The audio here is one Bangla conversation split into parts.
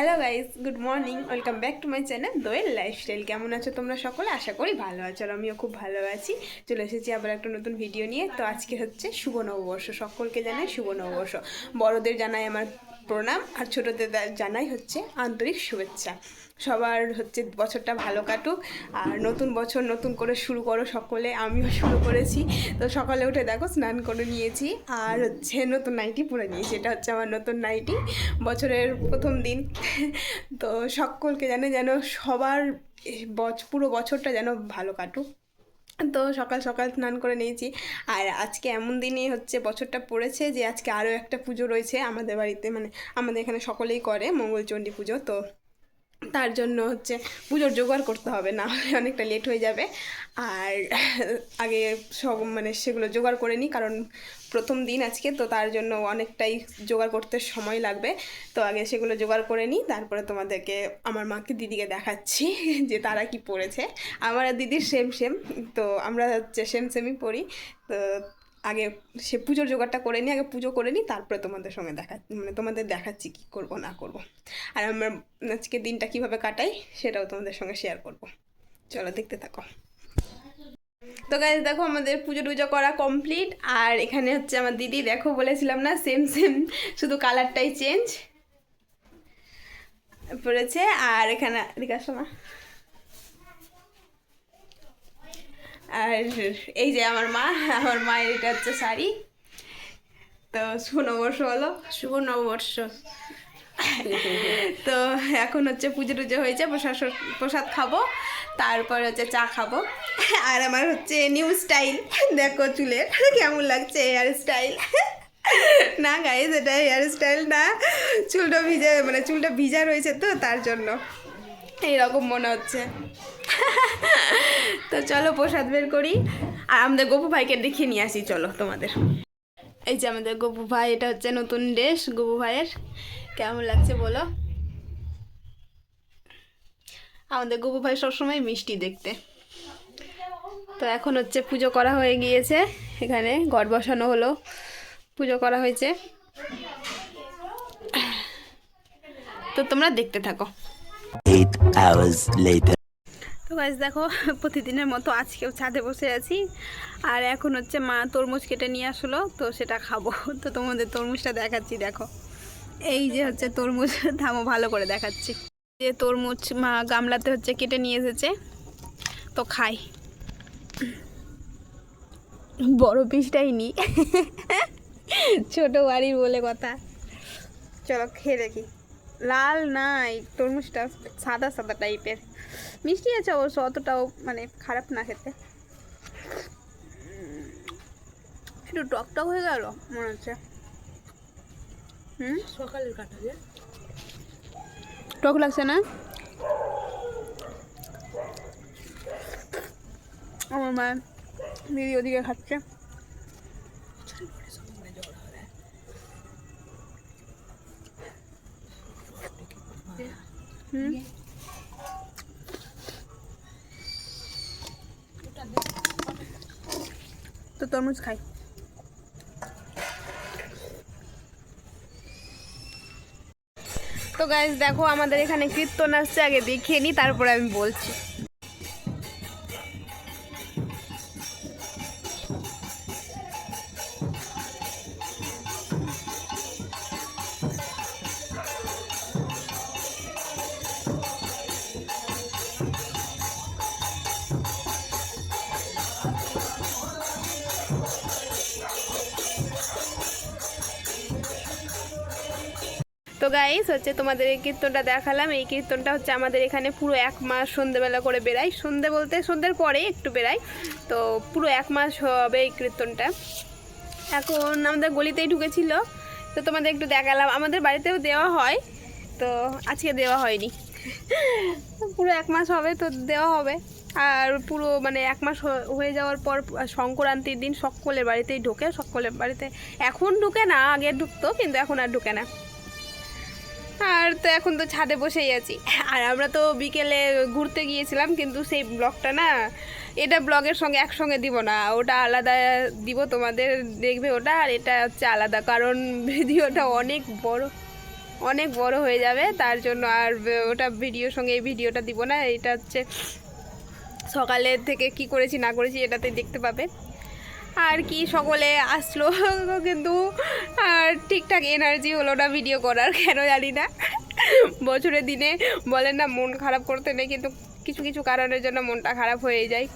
Hello guys, good morning, welcome back to my channel Doel lifestyle. কেমন আছো তোমরা সকলে? আশা করি ভালো আছো, আর আমিও খুব ভালো আছি। চলে এসেছি আবার একটা নতুন ভিডিও নিয়ে। তো আজকে হচ্ছে শুভ নববর্ষ, সকলকে জানাই শুভ নববর্ষ। বড়দের জানাই আমার প্রণাম, আর ছোটদের জানাই হচ্ছে আন্তরিক শুভেচ্ছা। সবার হচ্ছে বছরটা ভালো কাটুক, আর নতুন বছর নতুন করে শুরু করো সকলে। আমিও শুরু করেছি। তো সকালে উঠে দেখো স্নান করে নিয়েছি, আর হচ্ছে নতুন নাইটি পরে নিয়েছি। এটা হচ্ছে আমার নতুন নাইটি, বছরের প্রথম দিন। তো সকলকে যেন সবার পুরো বছরটা যেন ভালো কাটুক। তো সকাল সকাল স্নান করে নিয়েছি। আর আজকে এমন দিনে হচ্ছে বছরটা পড়েছে যে আজকে আরও একটা পুজো রয়েছে আমাদের বাড়িতে, মানে আমাদের এখানে সকলেই করে মঙ্গলচণ্ডী পুজো। তো তার জন্য হচ্ছে পুজোর জোগাড় করতে হবে, না হলে অনেকটা লেট হয়ে যাবে। আর আগে সব মানে সেগুলো জোগাড় করে নিই, কারণ প্রথম দিন আজকে, তো তার জন্য অনেকটাই জোগাড় করতে সময় লাগবে। তো আগে সেগুলো জোগাড় করে নিই, তারপরে তোমাদেরকে আমার মাকে দিদিকে দেখাচ্ছি যে তারা কি পড়েছে। আমার আর দিদির সেম সেম, তো আমরা হচ্ছে সেমই পড়ি। তো আগে সে পুজোর জোগাড়টা করে নিই, আগে পুজো করে নিই, তারপরে তোমাদের সঙ্গে মানে তোমাদের দেখাচ্ছি কী করবো না করব। আর আমার আজকে দিনটা কিভাবে কাটাই সেটাও তোমাদের সঙ্গে শেয়ার করব। চলো দেখতে থাকো। তো গাইস দেখো, আমাদের পুজো টুজো করা কমপ্লিট। আর এখানে হচ্ছে আমার দিদি, দেখো বলেছিলাম না সেম সেম, শুধু কালারটাই চেঞ্জ পড়েছে। আর এখানে দেখো না, আর এই যে আমার মায়ের এটা হচ্ছে শাড়ি। তো শুভ নববর্ষ হলো, শুভ নববর্ষ। তো এখন হচ্ছে পুজো টুজো হয়েছে, প্রসাদ খাবো, তারপর হচ্ছে চা খাবো। আর আমার হচ্ছে নিউ স্টাইল, দেখো চুলের কেমন লাগছে, হেয়ার স্টাইল। না গাইজ, এটা হেয়ার স্টাইল না, চুলটা ভিজা রয়েছে, তো তার জন্য এইরকম মনে হচ্ছে। তো চলো প্রসাদ বের করি, আর আমাদের গপু ভাইকে দেখিয়ে নিয়ে আসি চলো তোমাদের। এই যে আমাদের গপু ভাই, এটা হচ্ছে নতুন ড্রেস গপু ভাইয়ের। কেমন লাগছে বলো? আমাদের গপু ভাই সবসময় মিষ্টি দেখতে। তো এখন হচ্ছে পুজো করা হয়ে গিয়েছে, এখানে ঘট বসানো হলো, পুজো করা হয়েছে। তো তোমরা দেখতে থাকো। 8 hours later. তো গাইস দেখো, প্রতিদিনের মতো আজকেও ছাদে বসে আছি। আর এখন হচ্ছে মা তরমুজ কেটে নিয়ে আসলো, তো সেটা খাবো। তো তোমাদের তরমুজটা দেখাচ্ছি, দেখো এই যে হচ্ছে তরমুজ। থামো, ভালো করে দেখাচ্ছি। যে তরমুজ মা গামলাতে হচ্ছে কেটে নিয়ে এসেছে, তো খাই। বড় পিসটাই নি, ছোট বাড়ির বলে কথা। চলো খেয়ে দেখি। লাল নাই তরমুজটা, সাদা সাদা টাইপের, মিষ্টি আছে অবশ্য, অতটাও মানে খারাপ না খেতে। একটু টকটক হয়ে গেল মনে হচ্ছে। সকালের কাটা টক লাগছে না? আমার মা দিদি ওদিকে খাচ্ছে। তো তরমুজ খাই। তো গাইস দেখো, আমাদের এখানে কীর্তন আসছে, আগে দেখিয়ে নি, তারপরে আমি বলছি। তো গাইস হচ্ছে তোমাদের এই কীর্তনটা দেখালাম। এই কীর্তনটা হচ্ছে আমাদের এখানে পুরো 1 মাস সন্ধ্যেবেলা করে বেরায়। সন্ধ্যে বলতে সন্ধ্যের পরে একটু বেরায়, তো পুরো 1 মাস হবে এই কীর্তনটা। এখন আমাদের গলিতেই ঢুকেছিল, তো তোমাদের একটু দেখালাম। আমাদের বাড়িতেও দেওয়া হয়, তো আজকে দেওয়া হয়নি। পুরো 1 মাস হবে তো দেওয়া হবে। আর পুরো মানে 1 মাস হয়ে যাওয়ার পর সংক্রান্তির দিন সকলের বাড়িতেই ঢোকে, সকলের বাড়িতে। এখন ঢুকে না, আগে ঢুকতো, কিন্তু এখন আর ঢুকে না। আর তো এখন তো ছাদে বসেই আছি। আর আমরা তো বিকেলে ঘুরতে গিয়েছিলাম, কিন্তু সেই ব্লগটা না, এটা ব্লগের সঙ্গে একসঙ্গে দিব না, ওটা আলাদা দিব, তোমাদের দেখবে ওটা। আর এটা হচ্ছে আলাদা, কারণ ভিডিওটা অনেক বড়। অনেক বড় হয়ে যাবে, তার জন্য আর ওটা ভিডিওর সঙ্গে এই ভিডিওটা দিব না। এটা হচ্ছে সকালের থেকে কি করেছি না করেছি এটাতে দেখতে পাবে। আর কি সকলে আসলো কিন্তু আর ঠিকঠাক এনার্জি হলো না ভিডিও করার, কেন জানি না। বছরের দিনে বলেন না মন খারাপ করতে নেই, কিন্তু কিছু কিছু কারণের জন্য মনটা খারাপ হয়ে যায়।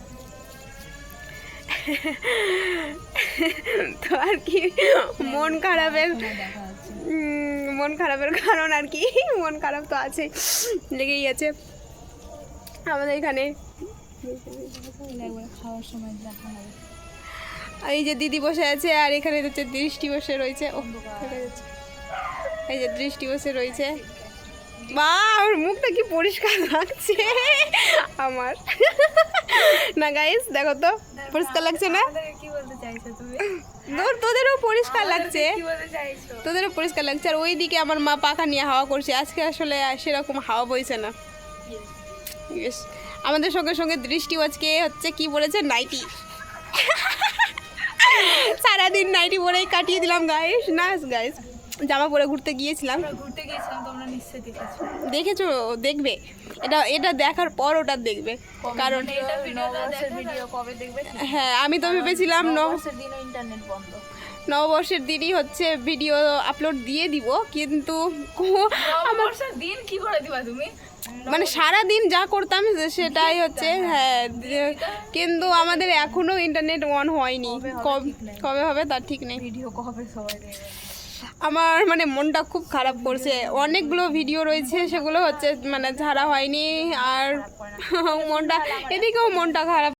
তো আর কি মন খারাপের কারণ আর কি, মন খারাপ তো আছে, লেগেই আছে আমাদের এখানে। খাওয়ার সময় দেখা হবে। এই যে দিদি বসে আছে, আর এখানে হচ্ছে দৃষ্টি বসে রয়েছে। ও দেখা যাচ্ছে। এই যে দৃষ্টি বসে রয়েছে। বা আমার মুখটা কি পরিষ্কার লাগছে আমার। না গাইস দেখো তো পরিষ্কার লাগছে না? কি বলতে চাইছো তুমি? তোদেরও পরিষ্কার লাগছে, কি বলতে চাইছো? তোদেরও পরিষ্কার লাগছে। আর ওইদিকে আমার মা পাখা নিয়ে হাওয়া করছে, আজকে আসলে সেরকম হাওয়া বইছে না। Yes. আমাদের সঙ্গে সঙ্গে দৃষ্টি আজকে হচ্ছে কি বলেছে, নাইটি। সারাদিন নাইটি পরেই কাটিয়ে দিলাম গাইস। না গাইস, জামা পরে ঘুরতে গিয়েছিলাম। আমরা ঘুরতে গিয়েছিলাম, তোমরা নিশ্চয়ই দেখেছো। দেখেছো? দেখবে, এটা দেখার পর ওটা দেখবে, কারণ এটা ভিডিও কবে দেখবে? হ্যাঁ আমি তো ভেবেছিলাম নববর্ষের দিনও ইন্টারনেট বন্ধ। নববর্ষের দিনই হচ্ছে ভিডিও আপলোড দিয়ে দিব, কিন্তু নববর্ষের দিন কি করে দিবা তুমি? মানে সারা দিন যা করতাম সেটাই হচ্ছে। হ্যাঁ কিন্তু আমাদের এখনো ইন্টারনেট অন হয়নি, কবে হবে তার ঠিক নেই। ভিডিও কবে সবাই দেখবে? আমার মানে মনটা খুব খারাপ করছে। অনেকগুলো ভিডিও রয়েছে, সেগুলো হচ্ছে মানে ছাড়া হয়নি, আর মনটা এদিকেও মনটা খারাপ।